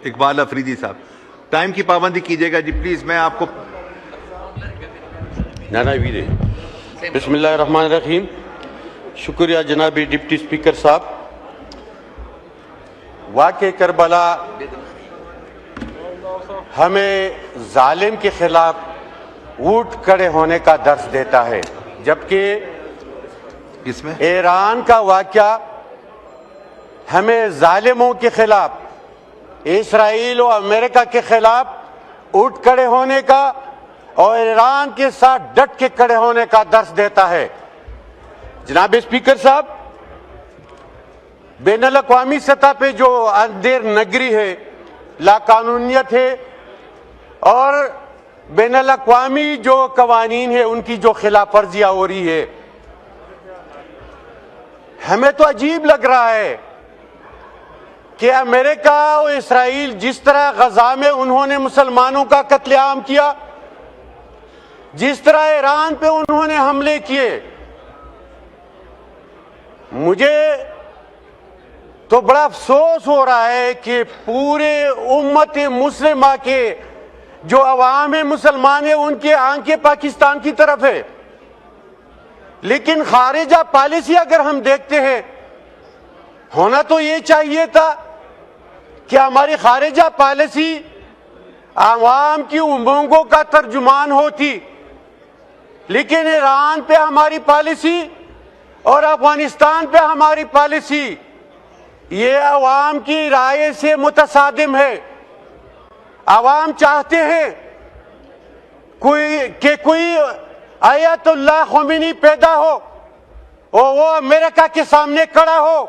اقبال افریدی صاحب ٹائم کی پابندی کیجیے گا جی پلیز. میں آپ کو نانا ویرے بسم اللہ الرحمن الرحیم. شکریہ جناب ڈپٹی اسپیکر صاحب. واقع کربلا ہمیں ظالم کے خلاف اٹھ کھڑے ہونے کا درس دیتا ہے، جبکہ اس میں ایران کا واقعہ ہمیں ظالموں کے خلاف، اسرائیل و امریکہ کے خلاف اٹھ کھڑے ہونے کا اور ایران کے ساتھ ڈٹ کے کھڑے ہونے کا درس دیتا ہے. جناب اسپیکر صاحب، بین الاقوامی سطح پہ جو اندھیر نگری ہے، لا قانونیت ہے، اور بین الاقوامی جو قوانین ہیں ان کی جو خلاف ورزیاں ہو رہی ہے، ہمیں تو عجیب لگ رہا ہے کہ امریکہ اور اسرائیل جس طرح غزہ میں انہوں نے مسلمانوں کا قتل عام کیا، جس طرح ایران پہ انہوں نے حملے کیے، مجھے تو بڑا افسوس ہو رہا ہے کہ پورے امت مسلمہ کے جو عوام مسلمان ہیں ان کی آنکھیں پاکستان کی طرف ہے. لیکن خارجہ پالیسی اگر ہم دیکھتے ہیں، ہونا تو یہ چاہیے تھا کہ ہماری خارجہ پالیسی عوام کی امنگوں کا ترجمان ہوتی، لیکن ایران پہ ہماری پالیسی اور افغانستان پہ ہماری پالیسی یہ عوام کی رائے سے متصادم ہے. عوام چاہتے ہیں کوئی آیت اللہ خمینی پیدا ہو اور وہ امریکہ کے سامنے کھڑا ہو،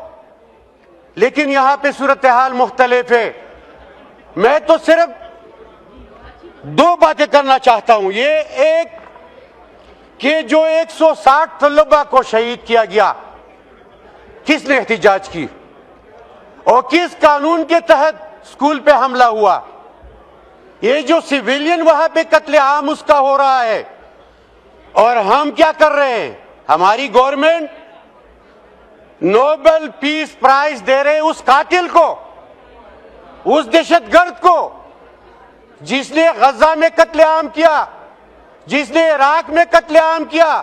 لیکن یہاں پہ صورتحال مختلف ہے. میں تو صرف دو باتیں کرنا چاہتا ہوں. یہ ایک کہ جو 160 طلباء کو شہید کیا گیا، کس نے احتجاج کی اور کس قانون کے تحت اسکول پہ حملہ ہوا؟ یہ جو سویلین وہاں پہ قتل عام اس کا ہو رہا ہے، اور ہم کیا کر رہے ہیں؟ ہماری گورنمنٹ نوبل پیس پرائز دے رہے اس قاتل کو، اس دہشت گرد کو جس نے غزہ میں قتل عام کیا، جس نے عراق میں قتل عام کیا،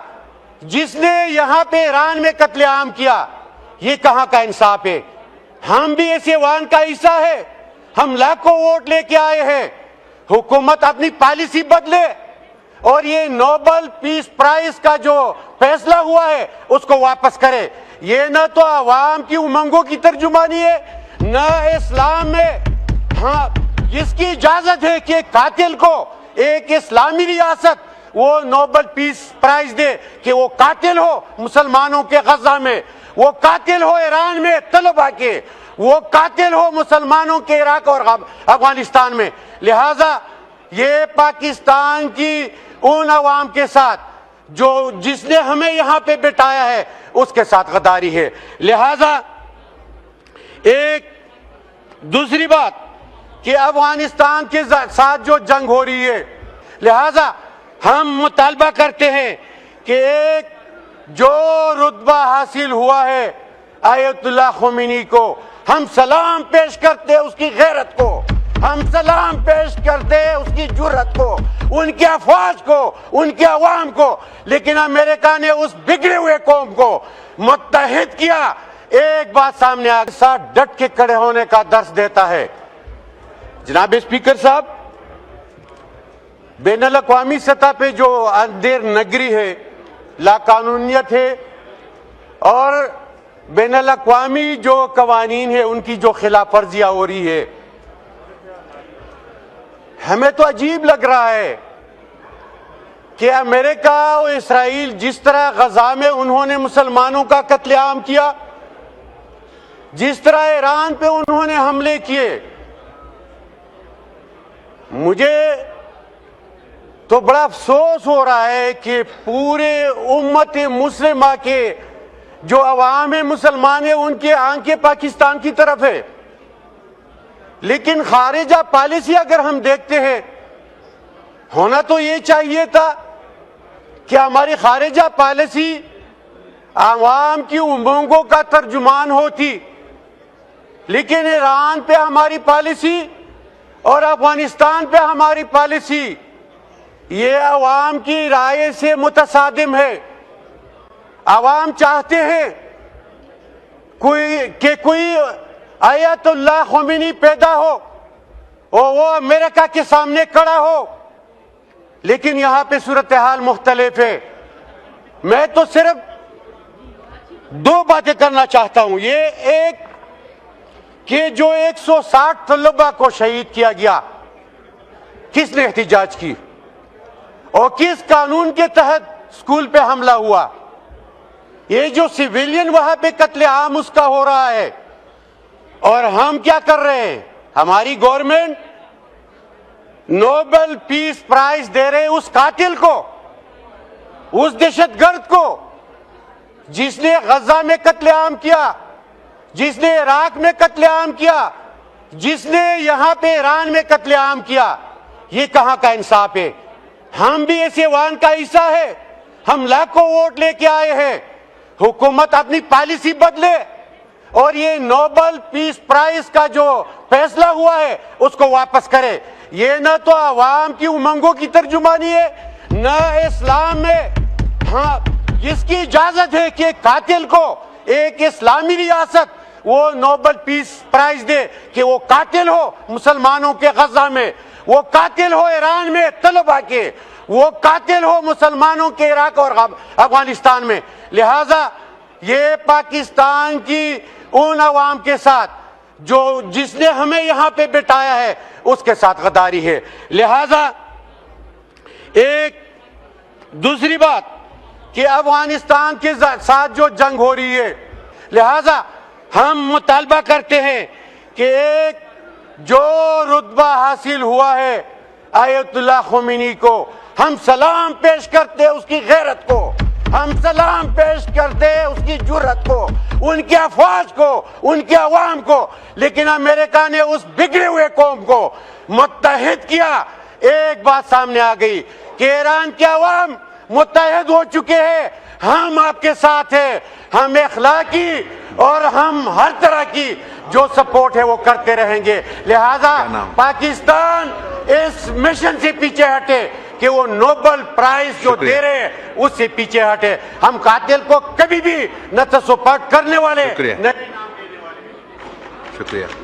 جس نے یہاں پہ ایران میں قتل عام کیا. یہ کہاں کا انصاف ہے؟ ہم بھی ایسے وان کا حصہ ہے. ہم لاکھوں ووٹ لے کے آئے ہیں. حکومت اپنی پالیسی بدلے اور یہ نوبل پیس پرائز کا جو فیصلہ ہوا ہے اس کو واپس کرے. یہ نہ تو عوام کی امنگوں کی ترجمانی ہے، نہ اسلام میں ہاں جس کی اجازت ہے کہ قاتل کو ایک اسلامی ریاست وہ نوبل پیس پرائز دے کہ وہ قاتل ہو مسلمانوں کے غزہ میں، وہ قاتل ہو ایران میں طلباء کے، وہ قاتل ہو مسلمانوں کے عراق اور افغانستان میں. لہذا یہ پاکستان کی ان عوام کے ساتھ جس نے ہمیں یہاں پہ بٹھایا ہے اس کے ساتھ غداری ہے. لہذا ایک دوسری بات کہ افغانستان کے ساتھ جو جنگ ہو رہی ہے، لہذا ہم مطالبہ کرتے ہیں کہ ایک جو رتبہ حاصل ہوا ہے آیت اللہ خمینی کو، ہم سلام پیش کرتے اس کی غیرت کو، ہم سلام پیش کرتے اس کی جرأت کو، ان کی افواج کو، ان کے عوام کو. لیکن امریکہ نے اس بگڑے ہوئے قوم کو متحد کیا. ایک بات سامنے آ ساتھ ڈٹ کے کھڑے ہونے کا درس دیتا ہے. جناب اسپیکر صاحب، بین الاقوامی سطح پہ جو اندھیر نگری ہے، لا قانونیت ہے، اور بین الاقوامی جو قوانین ہیں ان کی جو خلاف ورزیاں ہو رہی ہے، ہمیں تو عجیب لگ رہا ہے کہ امریکہ اور اسرائیل جس طرح غزہ میں انہوں نے مسلمانوں کا قتل عام کیا، جس طرح ایران پہ انہوں نے حملے کیے، مجھے تو بڑا افسوس ہو رہا ہے کہ پورے امت مسلمہ کے جو عوام مسلمان ہیں ان کی آنکھیں پاکستان کی طرف ہے. لیکن خارجہ پالیسی اگر ہم دیکھتے ہیں، ہونا تو یہ چاہیے تھا کہ ہماری خارجہ پالیسی عوام کی امنگوں کا ترجمان ہوتی، لیکن ایران پہ ہماری پالیسی اور افغانستان پہ ہماری پالیسی یہ عوام کی رائے سے متصادم ہے. عوام چاہتے ہیں کوئی آیت اللہ خمینی پیدا ہو اور وہ امریکہ کے سامنے کھڑا ہو، لیکن یہاں پہ صورتحال مختلف ہے. میں تو صرف دو باتیں کرنا چاہتا ہوں. یہ ایک کہ جو 160 طلباء کو شہید کیا گیا، کس نے احتجاج کی اور کس قانون کے تحت اسکول پہ حملہ ہوا. یہ جو سویلین وہاں پہ قتل عام اس کا ہو رہا ہے، اور ہم کیا کر رہے ہیں؟ ہماری گورنمنٹ نوبل پیس پرائز دے رہے اس قاتل کو، اس دہشت گرد کو جس نے غزہ میں قتل عام کیا، جس نے عراق میں قتل عام کیا، جس نے یہاں پہ ایران میں قتل عام کیا. یہ کہاں کا انصاف ہے؟ ہم بھی ایسے وان کا حصہ ہے. ہم لاکھوں ووٹ لے کے آئے ہیں. حکومت اپنی پالیسی بدلے اور یہ نوبل پیس پرائز کا جو فیصلہ ہوا ہے اس کو واپس کرے. یہ نہ تو عوام کی امنگوں کی ترجمانی ہے، نہ اسلام میں ہاں جس کی اجازت ہے کہ قاتل کو ایک اسلامی ریاست وہ نوبل پیس پرائز دے کہ وہ قاتل ہو مسلمانوں کے غزہ میں، وہ قاتل ہو ایران میں طلباء کے، وہ قاتل ہو مسلمانوں کے عراق اور افغانستان میں. لہذا یہ پاکستان کی ان عوام کے ساتھ جس نے ہمیں یہاں پہ بٹھایا ہے اس کے ساتھ غداری ہے. لہذا ایک دوسری بات کہ افغانستان کے ساتھ جو جنگ ہو رہی ہے، لہذا ہم مطالبہ کرتے ہیں کہ ایک جو رتبہ حاصل ہوا ہے آیت اللہ خمینی کو، ہم سلام پیش کرتے اس کی غیرت کو، ہم سلام پیش کرتے اس کی جرأت کو، ان کی افواج کو، ان کے عوام کو. لیکن امریکہ نے اس بگڑے ہوئے قوم کو متحد کیا. ایک بات سامنے آ گئی کہ ایران کے عوام متحد ہو چکے ہیں. ہم آپ کے ساتھ ہیں. ہم اخلاقی اور ہم ہر طرح کی جو سپورٹ ہے وہ کرتے رہیں گے. لہذا پاکستان اس مشن سے پیچھے ہٹے کہ وہ نوبل پرائز جو دے رہے ہیں اس سے پیچھے ہٹے. ہم قاتل کو کبھی بھی نہ تو سپورٹ کرنے والے شکریہ. نہ انعام دینے والے. شکریہ.